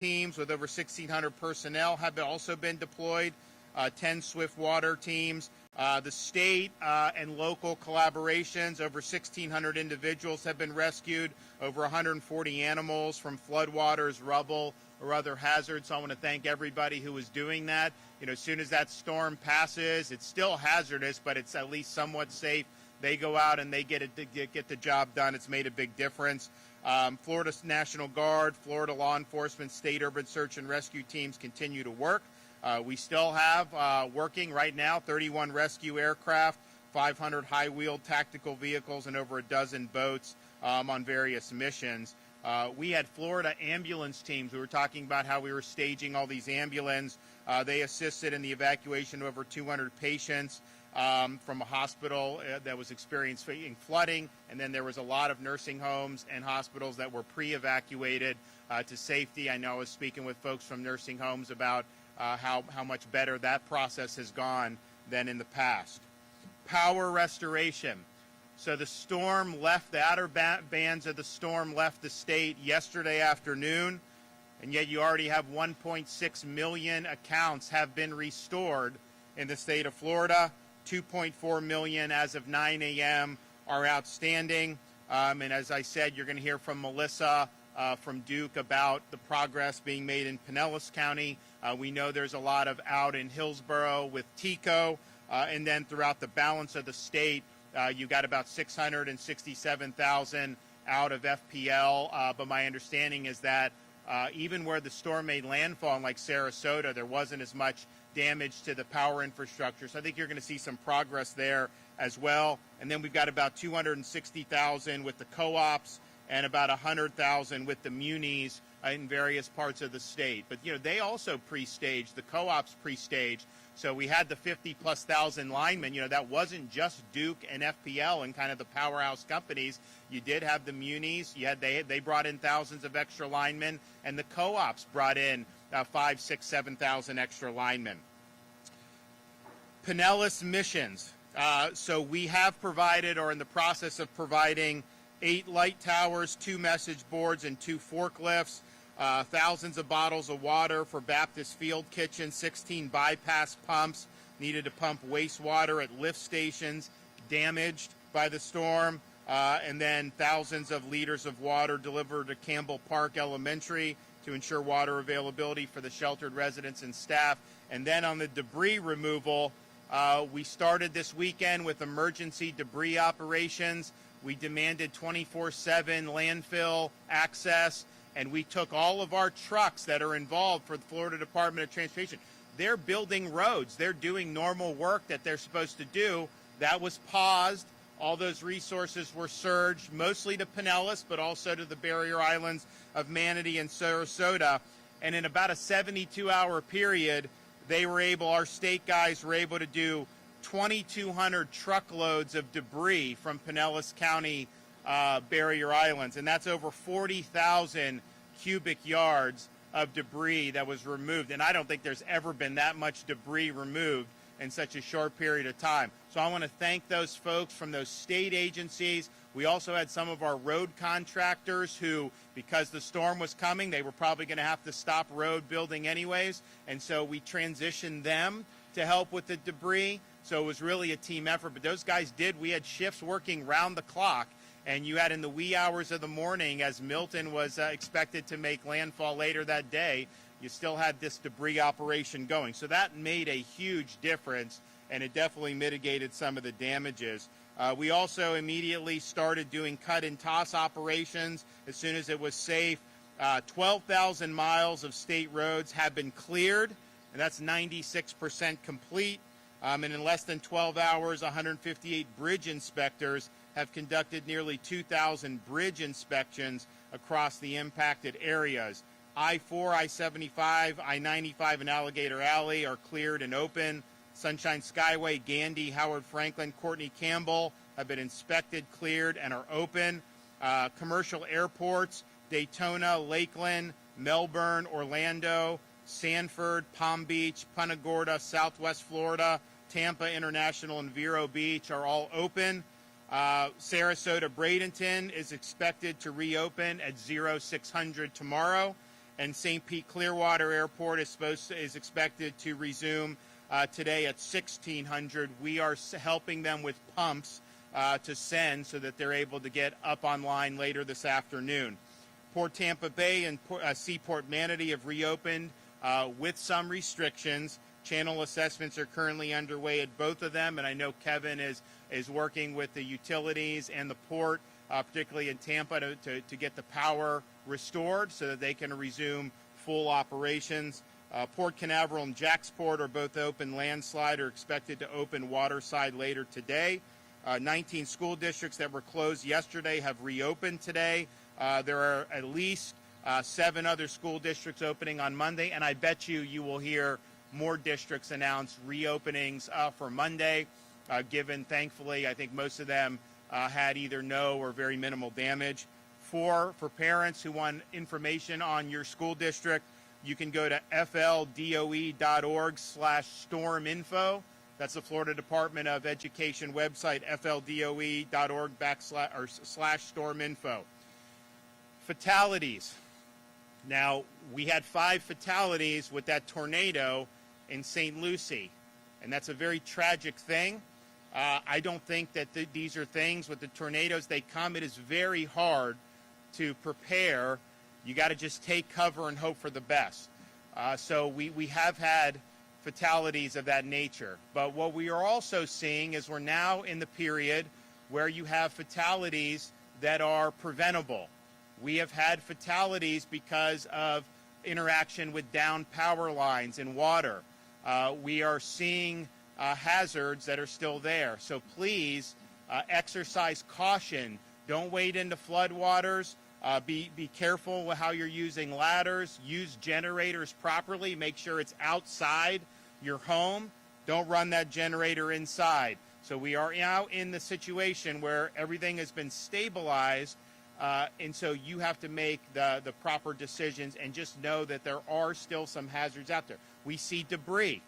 teams with over 1,600 personnel have also been deployed, 10 swift water teams. The state and local collaborations, over 1,600 individuals have been rescued, over 140 animals from floodwaters, rubble, or other hazards. So I want to thank everybody who is doing that. You know, as soon as that storm passes, it's still hazardous, but it's at least somewhat safe. They go out and they get the job done. It's made a big difference. Florida National Guard, Florida law enforcement, state urban search and rescue teams continue to work. We still have working right now 31 rescue aircraft, 500 high-wheeled tactical vehicles, and over a dozen boats on various missions. We had Florida ambulance teams. We were talking about how we were staging all these ambulances. They assisted in the evacuation of over 200 patients from a hospital that was experiencing flooding, and then there was a lot of nursing homes and hospitals that were pre-evacuated to safety. I know I was speaking with folks from nursing homes about how much better that process has gone than in the past. Power restoration. So the storm left, the outer bands of the storm left the state yesterday afternoon, and yet you already have 1.6 million accounts have been restored in the state of Florida. 2.4 million as of 9 a.m. are outstanding. And as I said, you're going to hear from Melissa from Duke about the progress being made in Pinellas County. We know there's a lot of out in Hillsborough with TECO, and then throughout the balance of the state, you've got about 667,000 out of FPL. But my understanding is that even where the storm made landfall in like Sarasota, there wasn't as much damage to the power infrastructure. So I think you're going to see some progress there as well. And then we've got about 260,000 with the co-ops and about 100,000 with the munis in various parts of the state. But, you know, they also pre-staged, the co-ops pre-staged. So we had the 50+ thousand linemen. You know, that wasn't just Duke and FPL and kind of the powerhouse companies. You did have the munis. You had they brought in thousands of extra linemen, and the co-ops brought in 5,000, 6,000, 7,000 extra linemen. Pinellas missions. So we have provided, or in the process of providing, 8 light towers, 2 message boards, and 2 forklifts. Thousands of bottles of water for Baptist Field Kitchen, 16 bypass pumps needed to pump wastewater at lift stations damaged by the storm, and then thousands of liters of water delivered to Campbell Park Elementary to ensure water availability for the sheltered residents and staff. And then on the debris removal, we started this weekend with emergency debris operations. We demanded 24/7 landfill access, and we took all of our trucks that are involved for the Florida Department of Transportation. They're building roads. They're doing normal work that they're supposed to do. That was paused. All those resources were surged, mostly to Pinellas, but also to the barrier islands of Manatee and Sarasota. And in about a 72-hour period, our state guys were able to do 2,200 truckloads of debris from Pinellas County barrier islands, and that's over 40,000 cubic yards of debris that was removed. And I don't think there's ever been that much debris removed in such a short period of time. So I want to thank those folks from those state agencies. We also had some of our road contractors who, because the storm was coming, they were probably going to have to stop road building anyways, and so we transitioned them to help with the debris. So it was really a team effort, but those guys we had shifts working round the clock, and you had in the wee hours of the morning, as Milton was expected to make landfall later that day, you still had this debris operation going. So that made a huge difference, and it definitely mitigated some of the damages. We also immediately started doing cut and toss operations as soon as it was safe. 12,000 miles of state roads have been cleared, and that's 96% complete. And in less than 12 hours, 158 bridge inspectors have conducted nearly 2,000 bridge inspections across the impacted areas. I-4, I-75, I-95, and Alligator Alley are cleared and open. Sunshine Skyway, Gandy, Howard Franklin, Courtney Campbell have been inspected, cleared, and are open. Commercial airports, Daytona, Lakeland, Melbourne, Orlando, Sanford, Palm Beach, Punta Gorda, Southwest Florida, Tampa International, and Vero Beach are all open. Sarasota Bradenton is expected to reopen at 0600 tomorrow. And St. Pete Clearwater Airport is expected to resume today at 1600. We are helping them with pumps to send so that they're able to get up online later this afternoon. Port Tampa Bay and Seaport Manatee have reopened with some restrictions. Channel assessments are currently underway at both of them, and I know Kevin is working with the utilities and the port, particularly in Tampa, to get the power restored so that they can resume full operations. Port Canaveral and Jacksport are both open. Landslide are expected to open waterside later today. 19 school districts that were closed yesterday have reopened today. There are at least 7 other school districts opening on Monday, and I bet you will hear more districts announce reopenings for Monday, given, thankfully, I think most of them had either no or very minimal damage. For parents who want information on your school district, you can go to fldoe.org/storm info. That's the Florida Department of Education website, fldoe.org/storm info. Fatalities. Now, we had 5 fatalities with that tornado in St. Lucie, and that's a very tragic thing. I don't think that these are things with the tornadoes. They come. It is very hard to prepare. You got to just take cover and hope for the best. So we have had fatalities of that nature. But what we are also seeing is we're now in the period where you have fatalities that are preventable. We have had fatalities because of interaction with downed power lines and water. We are seeing hazards that are still there. So please exercise caution. Don't wade into floodwaters. Be careful with how you're using ladders. Use generators properly. Make sure it's outside your home. Don't run that generator inside. So we are now in the situation where everything has been stabilized, and so you have to make the proper decisions and just know that there are still some hazards out there. We see debris.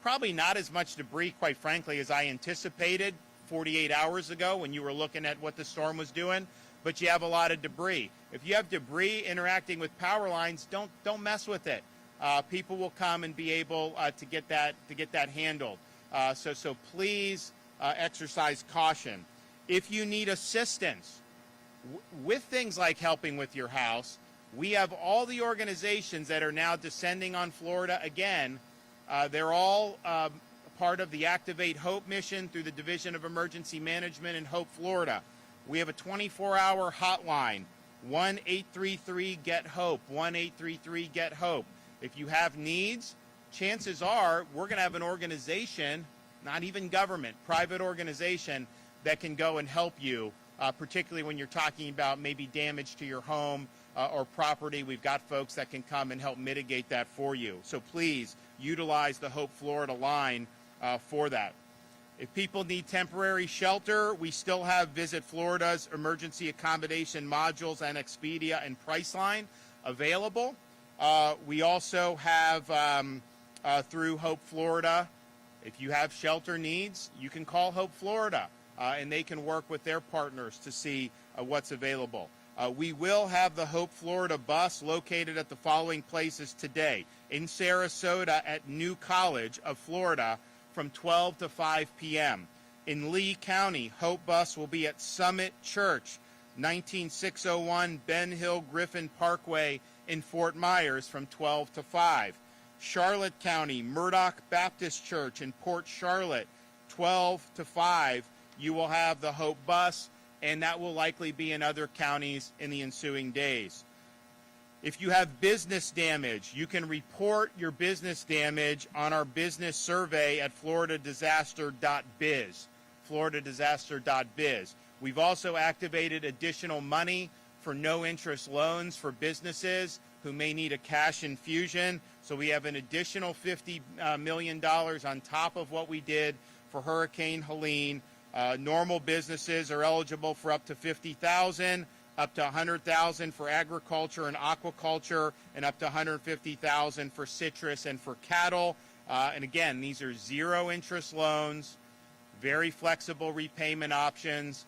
Probably not as much debris, quite frankly, as I anticipated 48 hours ago when you were looking at what the storm was doing, but you have a lot of debris. If you have debris interacting with power lines, don't mess with it. People will come and be able to get that handled. So please exercise caution. If you need assistance with things like helping with your house, we have all the organizations that are now descending on Florida again. They're all part of the Activate Hope mission through the Division of Emergency Management in Hope, Florida. We have a 24-hour hotline, 1-833-GET-HOPE, 1-833-GET-HOPE. If you have needs, chances are we're going to have an organization, not even government, private organization, that can go and help you, particularly when you're talking about maybe damage to your home or property. We've got folks that can come and help mitigate that for you. So please utilize the Hope Florida line for that. If people need temporary shelter, we still have Visit Florida's emergency accommodation modules and Expedia and Priceline available. We also have, through Hope Florida, if you have shelter needs, you can call Hope Florida, and they can work with their partners to see what's available. We will have the Hope Florida bus located at the following places today. In Sarasota at New College of Florida from 12 to 5 p.m. In Lee County, Hope Bus will be at Summit Church, 19601 Ben Hill Griffin Parkway in Fort Myers from 12 to 5. Charlotte County, Murdoch Baptist Church in Port Charlotte, 12 to 5. You will have the Hope Bus, and that will likely be in other counties in the ensuing days. If you have business damage, you can report your business damage on our business survey at floridadisaster.biz, floridadisaster.biz. We've also activated additional money for no-interest loans for businesses who may need a cash infusion. So we have an additional $50 million on top of what we did for Hurricane Helene. Normal businesses are eligible for up to $50,000, up to $100,000 for agriculture and aquaculture, and up to $150,000 for citrus and for cattle. And again, these are zero-interest loans, very flexible repayment options.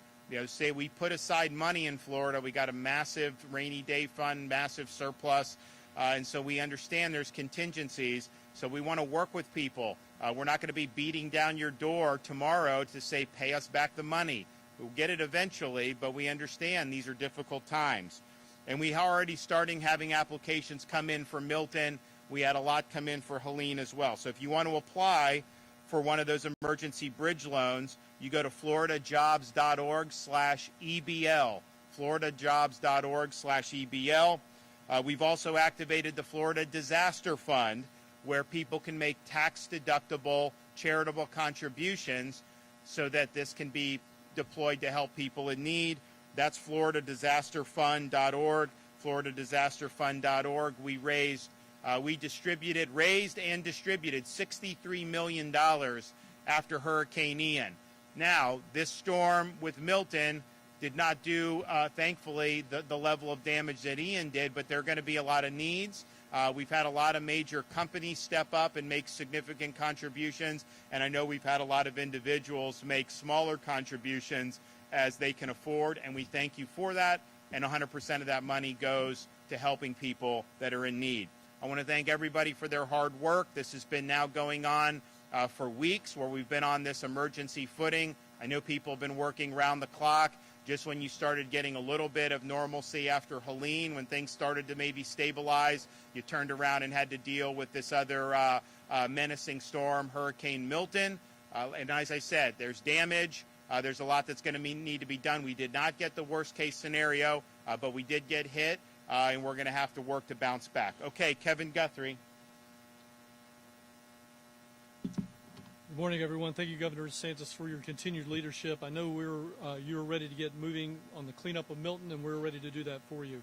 Say we put aside money in Florida, we got a massive rainy day fund, massive surplus. and so we understand there's contingencies. So we want to work with people. We're not going to be beating down your door tomorrow to say, pay us back the money. We'll get it eventually, but we understand these are difficult times. And we are already starting having applications come in for Milton. We had a lot come in for Helene as well. So if you want to apply for one of those emergency bridge loans, you go to floridajobs.org/EBL, floridajobs.org/EBL. We've also activated the Florida Disaster Fund, where people can make tax-deductible charitable contributions so that this can be deployed to help people in need. That's floridadisasterfund.org, floridadisasterfund.org. We raised and distributed $63 million after Hurricane Ian. Now, this storm with Milton did not do, thankfully, the level of damage that Ian did, but there are going to be a lot of needs. We've had a lot of major companies step up and make significant contributions, and I know we've had a lot of individuals make smaller contributions as they can afford, and we thank you for that, and 100% of that money goes to helping people that are in need. I want to thank everybody for their hard work. This has been now going on for weeks, where we've been on this emergency footing. I know people have been working round the clock. Just when you started getting a little bit of normalcy after Helene, when things started to maybe stabilize, you turned around and had to deal with this other menacing storm, Hurricane Milton. And as I said, there's damage. There's a lot that's going to need to be done. We did not get the worst case scenario, but we did get hit, and we're going to have to work to bounce back. Okay, Kevin Guthrie. Good morning, everyone. Thank you, Governor DeSantis, for your continued leadership. I know you're ready to get moving on the cleanup of Milton, and we're ready to do that for you.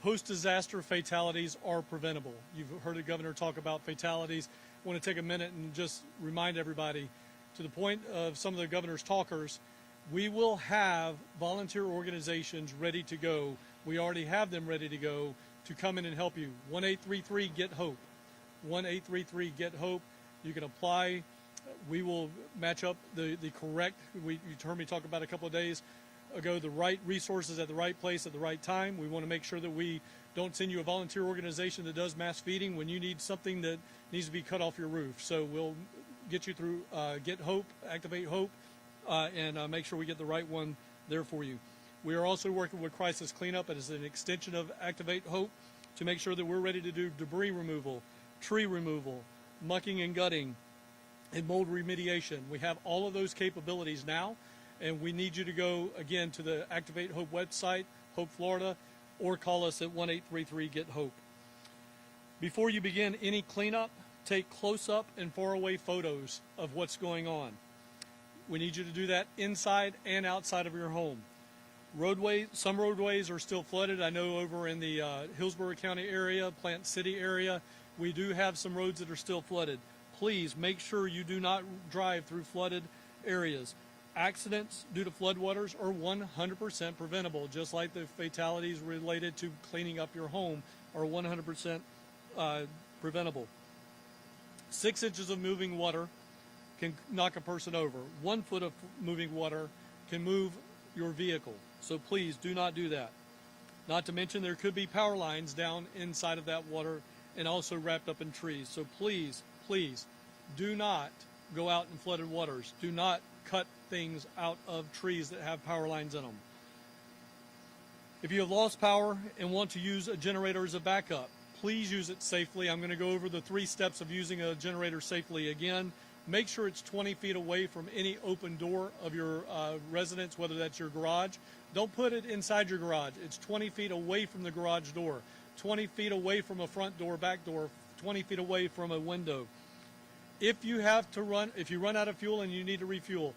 Post-disaster fatalities are preventable. You've heard the governor talk about fatalities. I want to take a minute and just remind everybody, to the point of some of the governor's talkers, we will have volunteer organizations ready to go. We already have them ready to go to come in and help you. 1-833-GET-HOPE. 1-833-GET-HOPE. You can apply. We will match up the correct, you heard me talk about a couple of days ago, the right resources at the right place at the right time. We want to make sure that we don't send you a volunteer organization that does mass feeding when you need something that needs to be cut off your roof. So we'll get you through Get Hope, Activate Hope, and make sure we get the right one there for you. We are also working with Crisis Cleanup as an extension of Activate Hope to make sure that we're ready to do debris removal, tree removal, mucking and gutting, and mold remediation. We have all of those capabilities now, and we need you to go, again, to the Activate Hope website, Hope Florida, or call us at 1-833-GET-HOPE. Before you begin any cleanup, take close-up and far-away photos of what's going on. We need you to do that inside and outside of your home. Some roadways are still flooded. I know over in the Hillsborough County area, Plant City area, we do have some roads that are still flooded. Please make sure you do not drive through flooded areas. Accidents due to floodwaters are 100% preventable, just like the fatalities related to cleaning up your home are 100% preventable. 6 inches of moving water can knock a person over. 1 foot of moving water can move your vehicle. So please do not do that. Not to mention there could be power lines down inside of that water and also wrapped up in trees. So please, please do not go out in flooded waters. Do not cut things out of trees that have power lines in them. If you have lost power and want to use a generator as a backup, please use it safely. I'm going to go over the 3 steps of using a generator safely again. Make sure it's 20 feet away from any open door of your residence, whether that's your garage. Don't put it inside your garage. It's 20 feet away from the garage door, 20 feet away from a front door, back door, 20 feet away from a window. If you run out of fuel and you need to refuel,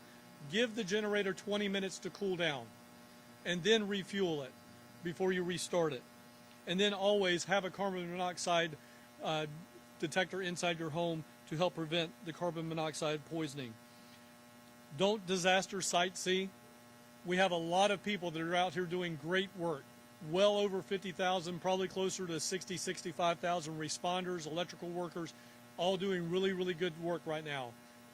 give the generator 20 minutes to cool down and then refuel it before you restart it. And then always have a carbon monoxide detector inside your home to help prevent the carbon monoxide poisoning. Don't disaster sightsee. We have a lot of people that are out here doing great work. Well over 50,000, probably closer to 60, 65,000 responders, electrical workers, all doing really, really good work right now.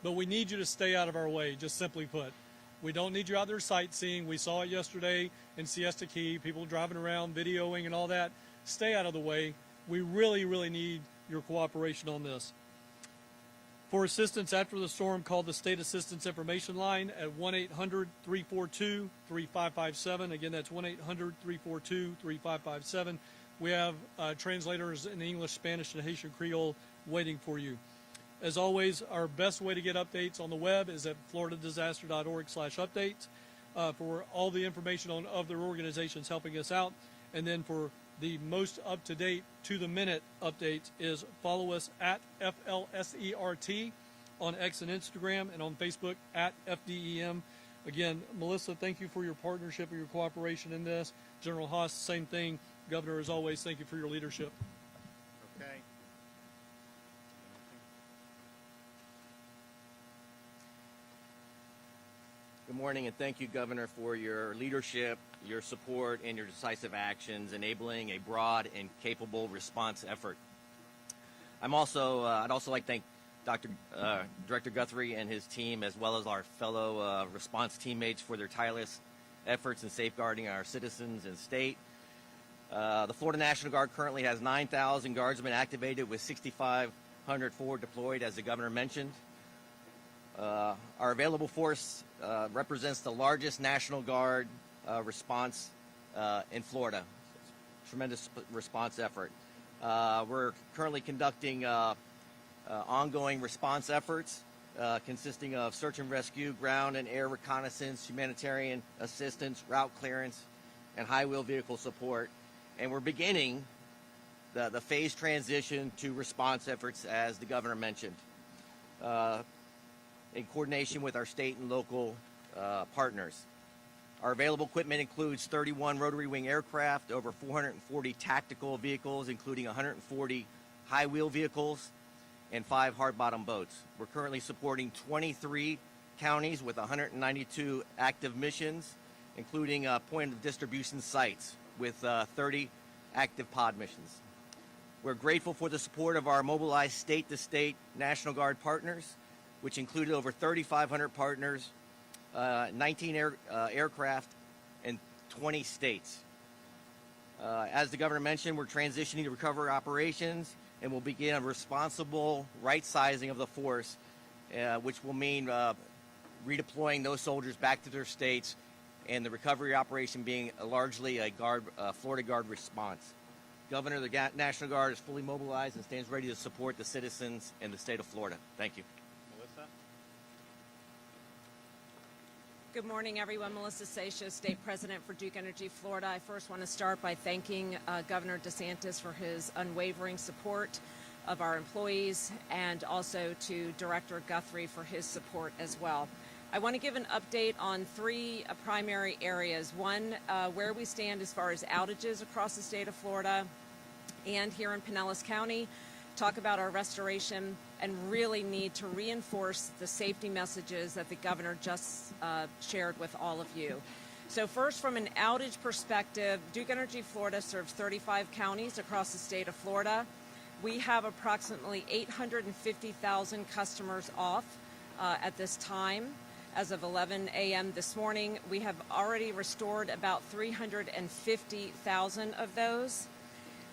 But we need you to stay out of our way, just simply put. We don't need you out there sightseeing. We saw it yesterday in Siesta Key, people driving around, videoing and all that. Stay out of the way. we really, really need your cooperation on this. For assistance after the storm, call the State Assistance Information Line at 1-800-342-3557. Again, that's 1-800-342-3557. We have translators in English, Spanish, and Haitian Creole waiting for you. As always, our best way to get updates on the web is at floridadisaster.org/updates for all the information on other organizations helping us out. And then for the most up-to-date, to-the-minute updates is follow us at FLSERT on X and Instagram, and on Facebook at FDEM. Again, Melissa, thank you for your partnership and your cooperation in this. General Haas, same thing. Governor, as always, thank you for your leadership. Okay. Good morning, and thank you, Governor, for your leadership, your support, and your decisive actions, enabling a broad and capable response effort. I'd also like to thank Director Guthrie and his team, as well as our fellow response teammates, for their tireless efforts in safeguarding our citizens and state. The Florida National Guard currently has 9,000 guardsmen activated, with 6,500 forward deployed, as the Governor mentioned. Our available force represents the largest National Guard response in Florida. Tremendous response effort. We're currently conducting ongoing response efforts consisting of search and rescue, ground and air reconnaissance, humanitarian assistance, route clearance, and high-wheel vehicle support. And we're beginning the phased transition to response efforts, as the Governor mentioned, in coordination with our state and local partners. Our available equipment includes 31 rotary wing aircraft, over 440 tactical vehicles, including 140 high-wheel vehicles, and 5 hard-bottom boats. We're currently supporting 23 counties with 192 active missions, including point of distribution sites with 30 active pod missions. We're grateful for the support of our mobilized state-to-state National Guard partners, which included over 3,500 partners, 19 aircraft, and 20 states. As the Governor mentioned, we're transitioning to recovery operations, and we'll begin a responsible right-sizing of the force, which will mean redeploying those soldiers back to their states, and the recovery operation being largely a Florida Guard response. Governor, the National Guard is fully mobilized and stands ready to support the citizens in the state of Florida. Thank you. Melissa? Good morning, everyone. Melissa Seixas, State President for Duke Energy Florida. I first want to start by thanking Governor DeSantis for his unwavering support of our employees, and also to Director Guthrie for his support as well. I want to give an update on 3 primary areas. One, where we stand as far as outages across the state of Florida and here in Pinellas County. Talk about our restoration, and really need to reinforce the safety messages that the Governor just shared with all of you. So first, from an outage perspective, Duke Energy Florida serves 35 counties across the state of Florida. We have approximately 850,000 customers off at this time. As of 11 a.m. this morning, we have already restored about 350,000 of those.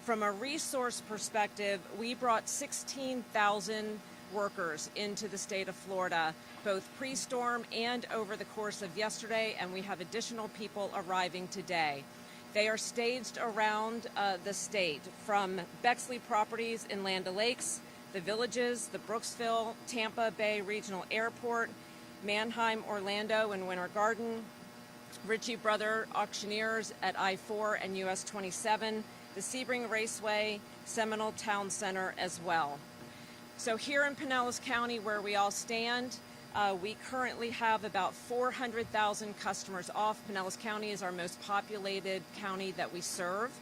From a resource perspective, we brought 16,000 workers into the state of Florida, both pre-storm and over the course of yesterday, and we have additional people arriving today. They are staged around the state, from Bexley Properties in Land O'Lakes, the Villages, the Brooksville, Tampa Bay Regional Airport, Mannheim, Orlando, and Winter Garden, Ritchie Brother Auctioneers at I-4 and US 27, the Sebring Raceway, Seminole Town Center as well. So here in Pinellas County, where we all stand, we currently have about 400,000 customers off. Pinellas County is our most populated county that we serve.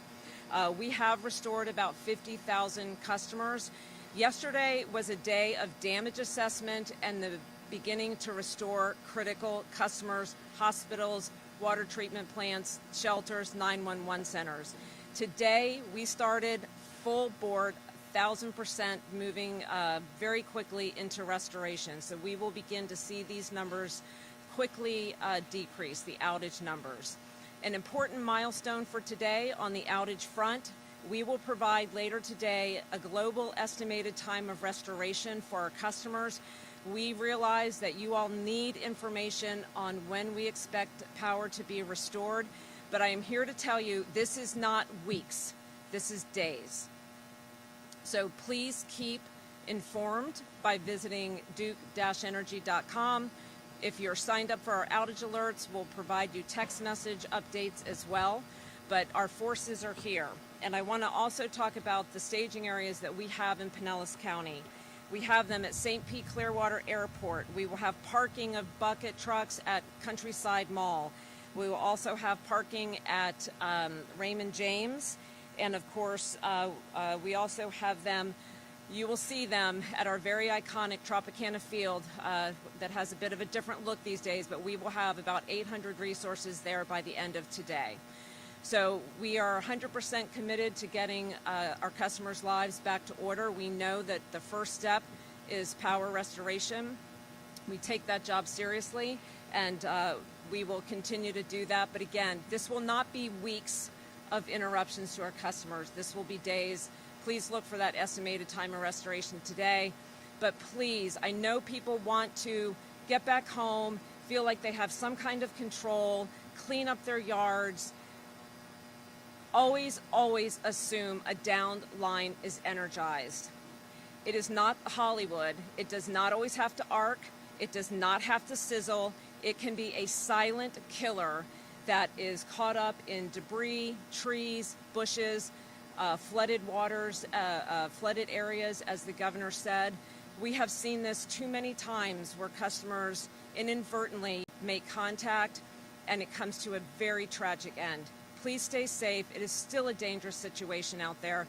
We have restored about 50,000 customers. Yesterday was a day of damage assessment and the beginning to restore critical customers, hospitals, water treatment plants, shelters, 911 centers. Today, we started full board, 1,000% moving very quickly into restoration. So we will begin to see these numbers quickly decrease, the outage numbers. An important milestone for today on the outage front, We will provide later today a global estimated time of restoration for our customers. We realize that you all need information on when we expect power to be restored, but I am here to tell you this is not weeks, this is days. So please keep informed by visiting duke-energy.com. If you're signed up for our outage alerts, we'll provide you text message updates as well, but our forces are here. And I want to also talk about the staging areas that we have in Pinellas County. We have them at St. Pete Clearwater Airport. We will have parking of bucket trucks at Countryside Mall. We will also have parking at Raymond James. And of course, we also have them, you will see them at our very iconic Tropicana Field that has a bit of a different look these days, but we will have about 800 resources there by the end of today. So we are 100% committed to getting our customers' lives back to order. We know that the first step is power restoration. We take that job seriously, and we will continue to do that. But again, this will not be weeks of interruptions to our customers. This will be days. Please look for that estimated time of restoration today. But please, I know people want to get back home, feel like they have some kind of control, clean up their yards. Always, always assume a downed line is energized. It is not Hollywood. It does not always have to arc. It does not have to sizzle. It can be a silent killer that is caught up in debris, trees, bushes, flooded waters, flooded areas, as the governor said. We have seen this too many times where customers inadvertently make contact and it comes to a very tragic end. Please stay safe. It is still a dangerous situation out there.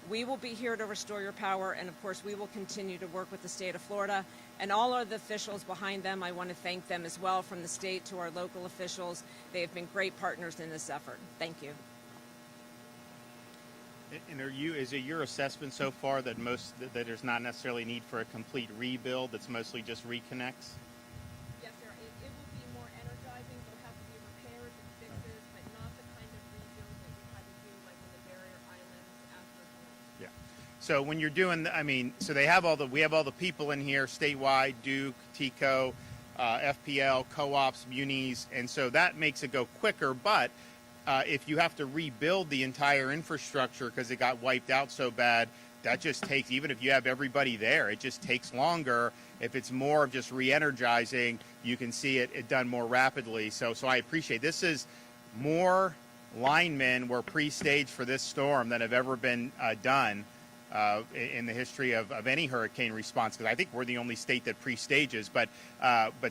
We will be here to restore your power, and of course we will continue to work with the state of Florida and all of the officials behind them. I want to thank them as well, from the state to our local officials. They have been great partners in this effort. Thank you. And is it your assessment so far that that there's not necessarily need for a complete rebuild, that's mostly just reconnects? Yes, sir. It will be more energizing. There'll have to be repairs and fixes, but not the kind of rebuild that we had to do like in the barrier islands after the. Yeah. So when you're doing, so we have all the people in here statewide, Duke, TECO, FPL, co-ops, munis, and so that makes it go quicker. But if you have to rebuild the entire infrastructure because it got wiped out so bad, that just takes, even if you have everybody there, it just takes longer. If it's more of just re-energizing, you can see it done more rapidly. So I appreciate this. Is more linemen were pre-staged for this storm than have ever been done in the history of any hurricane response, because I think we're the only state that pre-stages. But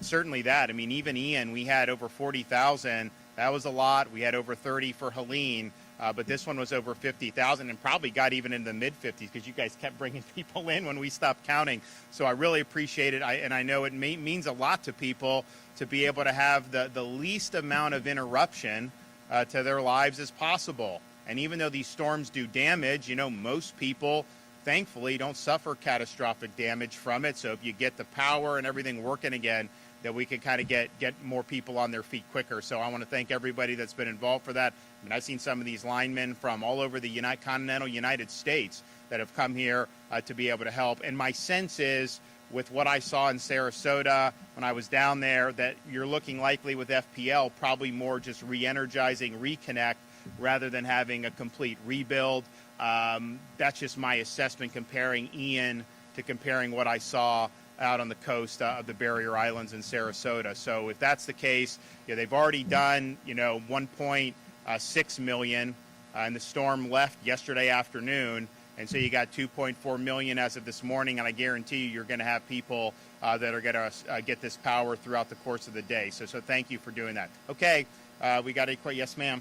certainly that, even Ian, we had over 40,000. That was a lot. We had over 30 for Helene, but this one was over 50,000 and probably got even in the mid-50s because you guys kept bringing people in when we stopped counting. So I really appreciate it, and I know it means a lot to people to be able to have the least amount of interruption to their lives as possible. And even though these storms do damage, most people, thankfully, don't suffer catastrophic damage from it. So if you get the power and everything working again, that we can kind of get more people on their feet quicker. So I want to thank everybody that's been involved for that. I've seen some of these linemen from all over the continental United States that have come here to be able to help. And my sense is, with what I saw in Sarasota when I was down there, that you're looking likely with FPL probably more just re-energizing, reconnect, rather than having a complete rebuild. That's just my assessment comparing Ian to comparing what I saw out on the coast of the barrier islands in Sarasota. So if that's the case, they've already done 1.6 million, and the storm left yesterday afternoon, and so you got 2.4 million as of this morning, and I guarantee you're going to have people that are going to get this power throughout the course of the day. So thank you for doing that. Okay, we got a question. Yes, ma'am.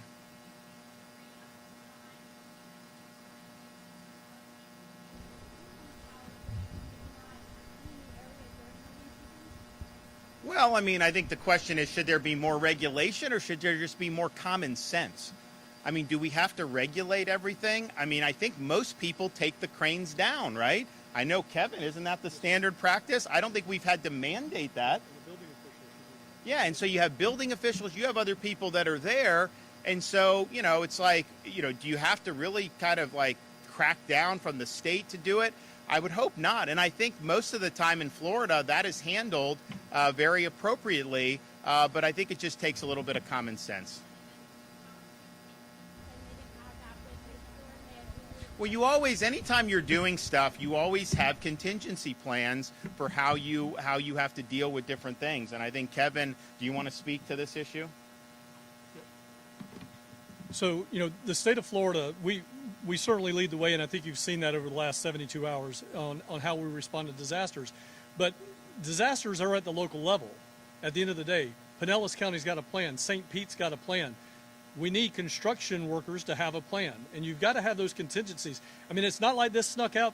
Well, I think the question is, should there be more regulation or should there just be more common sense? Do we have to regulate everything? I think most people take the cranes down, right? I know, Kevin, isn't that the standard practice? I don't think we've had to mandate that. Yeah, and so you have building officials, you have other people that are there, And so, it's like, do you have to really kind of like crack down from the state to do it? I would hope not. And I think most of the time in Florida, that is handled very appropriately. But I think it just takes a little bit of common sense. Well, anytime you're doing stuff, you always have contingency plans for how you have to deal with different things. And I think, Kevin, do you want to speak to this issue? So, the state of Florida, we certainly lead the way, and I think you've seen that over the last 72 hours on how we respond to disasters. But disasters are at the local level. At the end of the day, Pinellas County's got a plan. St. Pete's got a plan. We need construction workers to have a plan, and you've got to have those contingencies. I mean, it's not like this snuck out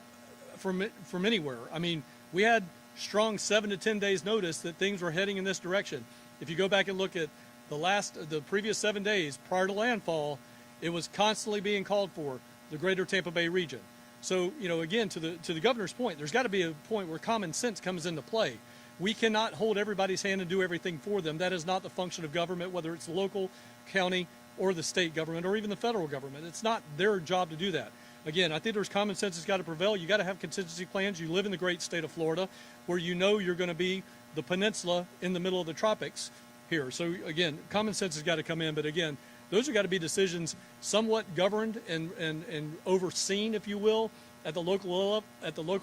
from anywhere. I mean, we had strong 7 to 10 days notice that things were heading in this direction. If you go back and look at the previous 7 days prior to landfall, it was constantly being called for, the greater Tampa Bay region. So, again, to the governor's point, there's got to be a point where common sense comes into play. We cannot hold everybody's hand and do everything for them. That is not the function of government, whether it's local, county, or the state government, or even the federal government. It's not their job to do that. Again, I think there's common sense has got to prevail. You got to have contingency plans. You live in the great state of Florida, where you're going to be the peninsula in the middle of the tropics here. So again, common sense has got to come in. But again, those have got to be decisions somewhat governed and overseen, if you will, at the local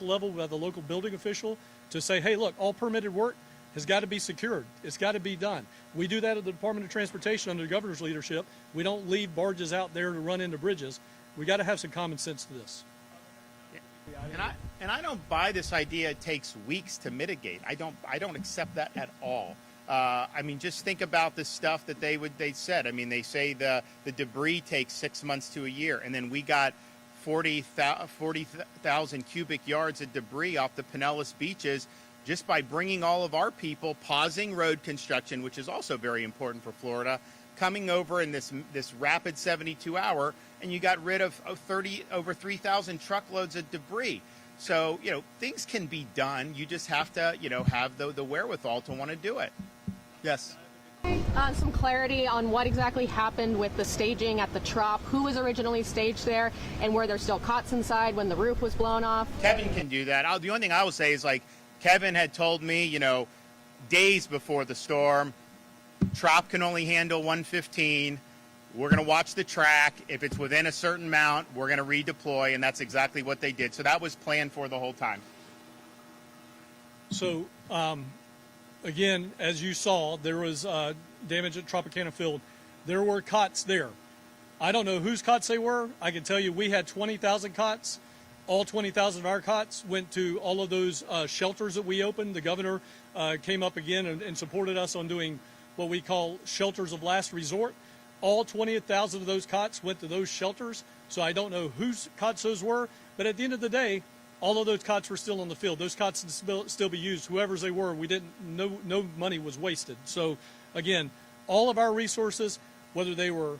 level by the local building official to say, hey, look, all permitted work has got to be secured. It's got to be done. We do that at the Department of Transportation under the governor's leadership. We don't leave barges out there to run into bridges. We got to have some common sense to this. And I don't buy this idea it takes weeks to mitigate. I don't accept that at all. I mean, just think about the stuff that they said. I mean, they say the debris takes 6 months to a year, and then we got 40,000 cubic yards of debris off the Pinellas beaches just by bringing all of our people, pausing road construction, which is also very important for Florida, coming over in this rapid 72-hour, and you got rid of over 3,000 truckloads of debris. So, things can be done. You just have to, have the wherewithal to want to do it. Yes. Some clarity on what exactly happened with the staging at the Trop. Who was originally staged there, and were there still cots inside when the roof was blown off? Kevin can do that. The only thing I will say is, Kevin had told me, days before the storm, Trop can only handle 115. We're going to watch the track. If it's within a certain amount, we're going to redeploy, and that's exactly what they did. So that was planned for the whole time. So, again, as you saw, there was damage at Tropicana Field. There were cots there. I don't know whose cots they were. I can tell you we had 20,000 cots. All 20,000 of our cots went to all of those shelters that we opened. The governor came up again and supported us on doing what we call shelters of last resort. All 20,000 of those cots went to those shelters. So I don't know whose cots those were. But at the end of the day, all of those cots were still on the field. Those cots can still be used. Whoever's they were, no money was wasted. So again, all of our resources, whether they were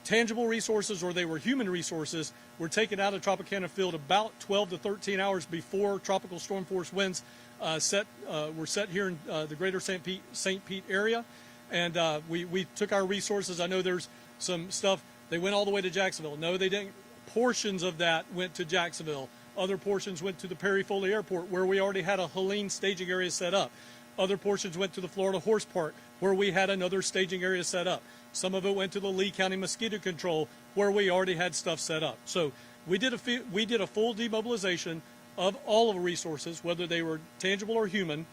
tangible resources or they were human resources, were taken out of Tropicana Field about 12 to 13 hours before tropical storm force winds were set here in the greater St. Pete area. And we took our resources. I know there's some stuff. They went all the way to Jacksonville. No, they didn't. Portions of that went to Jacksonville. Other portions went to the Perry Foley Airport, where we already had a Helene staging area set up. Other portions went to the Florida Horse Park, where we had another staging area set up. Some of it went to the Lee County Mosquito Control, where we already had stuff set up. So we did a full demobilization of all of the resources, whether they were tangible or human,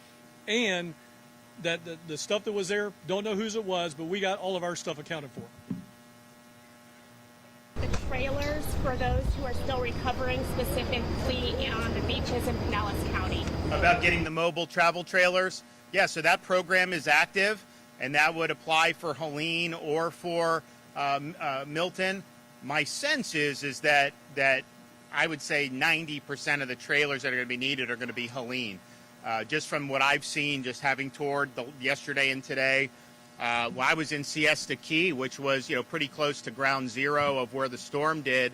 and that the stuff that was there, don't know whose it was, but we got all of our stuff accounted for. The trailers for those who are still recovering, specifically on the beaches in Pinellas County. About getting the mobile travel trailers? Yeah, so that program is active, and that would apply for Helene or for Milton. My sense is that I would say 90% of the trailers that are going to be needed are going to be Helene. Just from what I've seen, just having toured yesterday and today, I was in Siesta Key, which was pretty close to ground zero of where the storm did,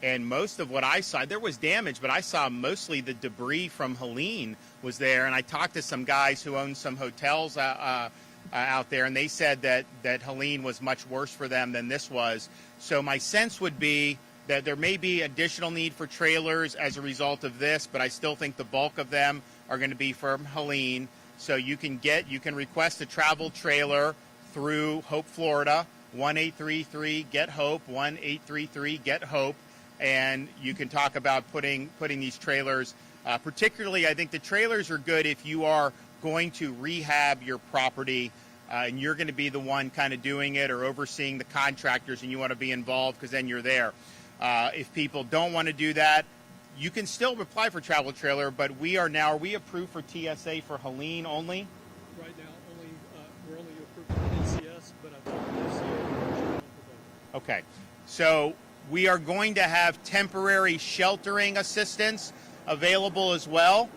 and most of what I saw, there was damage, but I saw mostly the debris from Helene was there. And I talked to some guys who own some hotels out there, and they said that Helene was much worse for them than this was. So my sense would be that there may be additional need for trailers as a result of this, but I still think the bulk of them are going to be from Helene. So you can request a travel trailer through Hope, Florida, 1-833-GET-HOPE, 1-833-GET-HOPE, and you can talk about putting these trailers. Particularly, I think the trailers are good if you are going to rehab your property and you're going to be the one kind of doing it or overseeing the contractors, and you want to be involved because then you're there. If people don't want to do that, you can still apply for travel trailer, but are we approved for TSA for Helene only? Right now, we're only approved for NCS, but I think the FCA for both. Okay, so we are going to have temporary sheltering assistance available as well,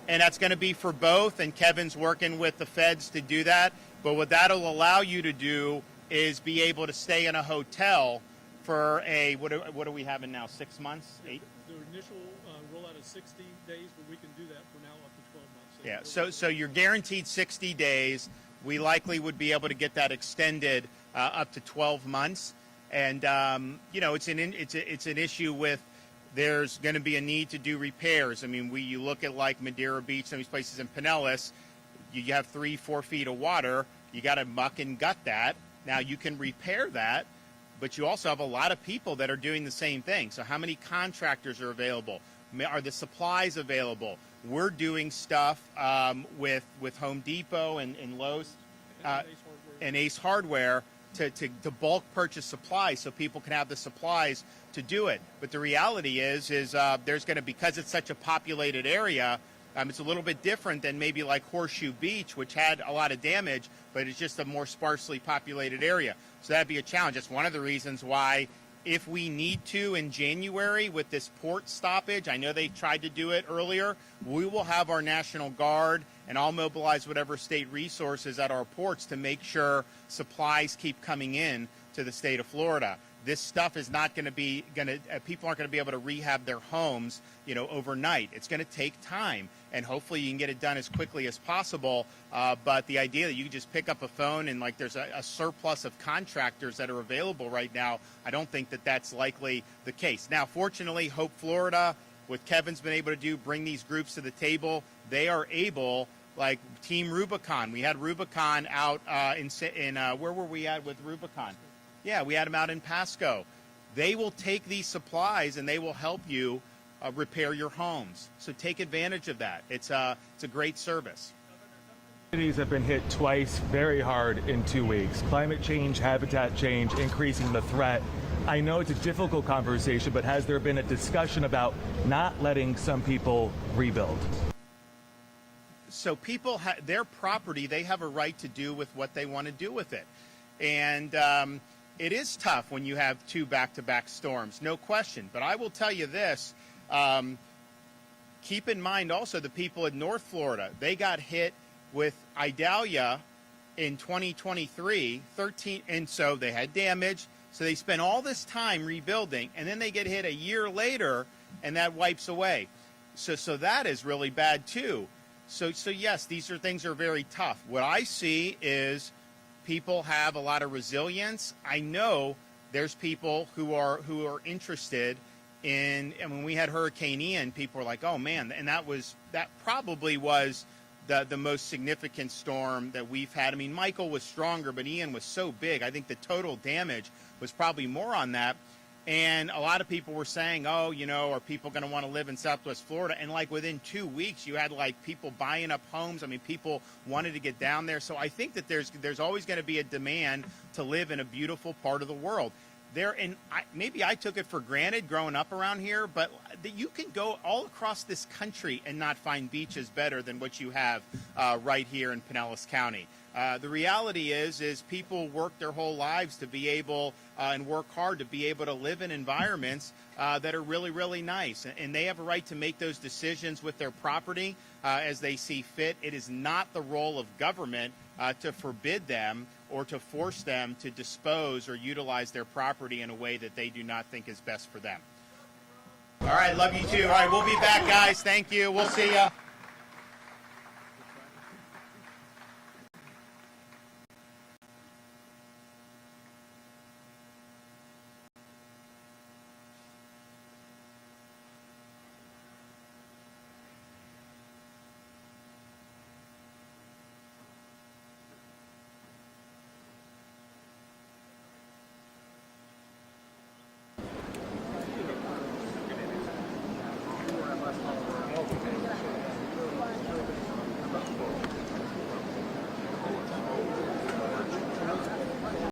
and that's going to be for both, and Kevin's working with the feds to do that. But what that'll allow you to do is be able to stay in a hotel for what are we having now, 6 months? 8? The initial rollout is 60 days, but we can do that for now up to 12 months. Yeah, so you're guaranteed 60 days. We likely would be able to get that extended up to 12 months. And, it's an issue with there's going to be a need to do repairs. I mean, you look at like Madeira Beach, some of these places in Pinellas, you have 3-4 feet of water. You got to muck and gut that. Now, you can repair that, but you also have a lot of people that are doing the same thing. So how many contractors are available? Are the supplies available? We're doing stuff with Home Depot and Lowe's and Ace Hardware to bulk purchase supplies so people can have the supplies to do it. But the reality is there's going to, because it's such a populated area, it's a little bit different than maybe like Horseshoe Beach, which had a lot of damage, but it's just a more sparsely populated area. So that'd be a challenge. That's one of the reasons why, if we need to in January with this port stoppage, I know they tried to do it earlier, we will have our National Guard, and I'll mobilize whatever state resources at our ports to make sure supplies keep coming in to the state of Florida. This stuff is not going to be people aren't going to be able to rehab their homes, overnight. It's going to take time, and hopefully you can get it done as quickly as possible. But the idea that you can just pick up a phone and there's a surplus of contractors that are available right now, I don't think that that's likely the case. Now, fortunately, Hope Florida, what Kevin's been able to do, bring these groups to the table. They are able, like Team Rubicon. We had Rubicon out in where were we at with Rubicon? Yeah, we had them out in Pasco. They will take these supplies and they will help you repair your homes. So take advantage of that. It's a great service. Cities have been hit twice very hard in 2 weeks. Climate change, habitat change, increasing the threat. I know it's a difficult conversation, but has there been a discussion about not letting some people rebuild? So people, their property, they have a right to do with what they want to do with it. And it is tough when you have 2 back-to-back storms, no question. But I will tell you this, keep in mind also the people in North Florida, they got hit with Idalia in 2023, and so they had damage. So they spent all this time rebuilding, and then they get hit a year later, and that wipes away. So that is really bad too. So yes, these things are very tough. What I see is people have a lot of resilience. I know there's people who are interested in, and when we had Hurricane Ian, people were like, oh man, and that probably was the most significant storm that we've had. I mean, Michael was stronger, but Ian was so big. I think the total damage was probably more on that. And a lot of people were saying, are people going to want to live in Southwest Florida? And within 2 weeks, you had people buying up homes. I mean, people wanted to get down there. So I think that there's always going to be a demand to live in a beautiful part of the world. Maybe I took it for granted growing up around here, but you can go all across this country and not find beaches better than what you have right here in Pinellas County. The reality is people work their whole lives to be able and work hard to be able to live in environments that are really, really nice. And they have a right to make those decisions with their property as they see fit. It is not the role of government to forbid them or to force them to dispose or utilize their property in a way that they do not think is best for them. All right, love you too. All right, we'll be back, guys. Thank you. We'll see ya.